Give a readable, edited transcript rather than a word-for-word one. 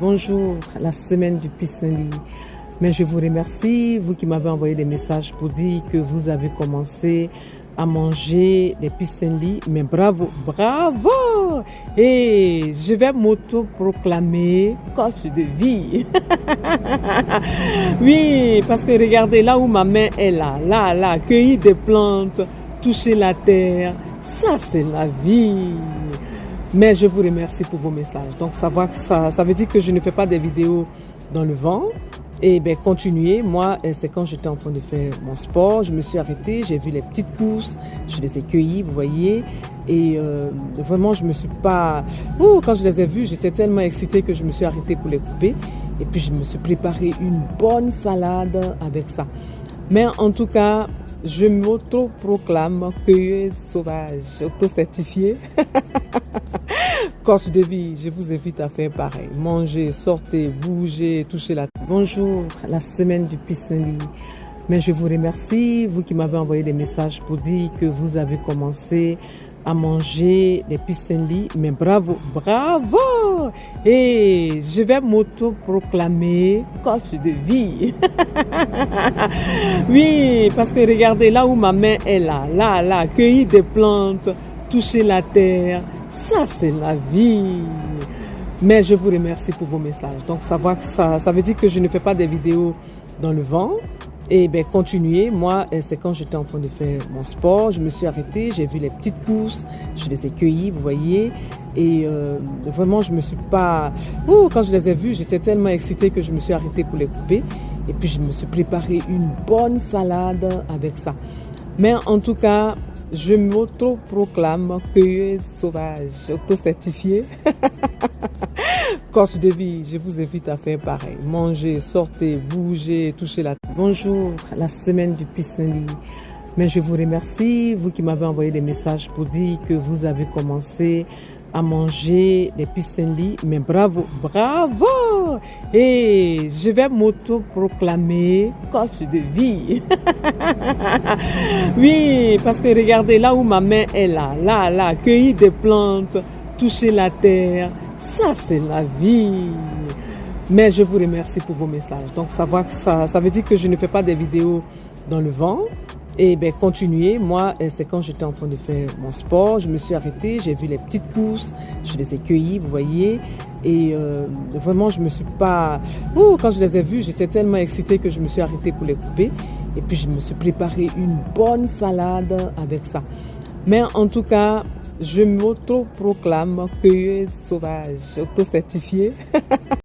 Bonjour, la semaine du pissenlit. Mais je vous remercie, vous qui m'avez envoyé des messages pour dire que vous avez commencé à manger des pissenlits. Mais bravo, bravo! Et je vais m'auto-proclamer coach de vie. Oui, parce que regardez, là où ma main est là, cueillir des plantes, toucher la terre, ça c'est la vie. Mais je vous remercie pour vos messages. Donc ça veut dire que je ne fais pas des vidéos dans le vent. Et bien continuez. Moi, c'est quand j'étais en train de faire mon sport, je me suis arrêtée, j'ai vu les petites pousses, je les ai cueillies, vous voyez. Et vraiment, je me suis pas... quand je les ai vues, j'étais tellement excitée que je me suis arrêtée pour les couper. Et puis je me suis préparé une bonne salade avec ça. Mais en tout cas, je m'auto-proclame cueilleuse sauvage, auto-certifiée. Coach de vie, je vous invite à faire pareil. Manger, sortez, bouger, toucher la terre. Bonjour, la semaine du pissenlit. Mais je vous remercie, vous qui m'avez envoyé des messages pour dire que vous avez commencé à manger des pissenlits. Mais bravo, bravo! Et je vais m'auto-proclamer coach de vie. Oui, parce que regardez, là où ma main est là, cueillir des plantes, toucher la terre, ça c'est la vie. Mais je vous remercie pour vos messages. Donc ça veut dire que je ne fais pas des vidéos dans le vent. Et bien continuez. Moi, c'est quand j'étais en train de faire mon sport, je me suis arrêtée, j'ai vu les petites pousses, je les ai cueillies, vous voyez. Et vraiment, je me suis pas... quand je les ai vues, j'étais tellement excitée que je me suis arrêtée pour les couper. Et puis je me suis préparé une bonne salade avec ça. Mais en tout cas, je m'auto-proclame cueilleuse sauvage, auto-certifiée. Coach de vie, je vous invite à faire pareil. Manger, sortez, bouger, toucher la terre. Bonjour, la semaine du pissenlit. Mais je vous remercie, vous qui m'avez envoyé des messages pour dire que vous avez commencé à manger des pissenlits. Mais bravo, bravo! Et je vais m'auto-proclamer coach de vie. Oui, parce que regardez, là où ma main est là, cueillir des plantes, toucher la terre, ça c'est la vie. Mais je vous remercie pour vos messages. Donc ça veut dire que je ne fais pas des vidéos dans le vent. Et bien continuez. Moi, c'est quand j'étais en train de faire mon sport, je me suis arrêtée, j'ai vu les petites pousses, je les ai cueillies, vous voyez. Et vraiment, je me suis pas... quand je les ai vues, j'étais tellement excitée que je me suis arrêtée pour les couper. Et puis je me suis préparé une bonne salade avec ça. Mais en tout cas, je m'auto-proclame cueilleuse sauvage, auto-certifiée.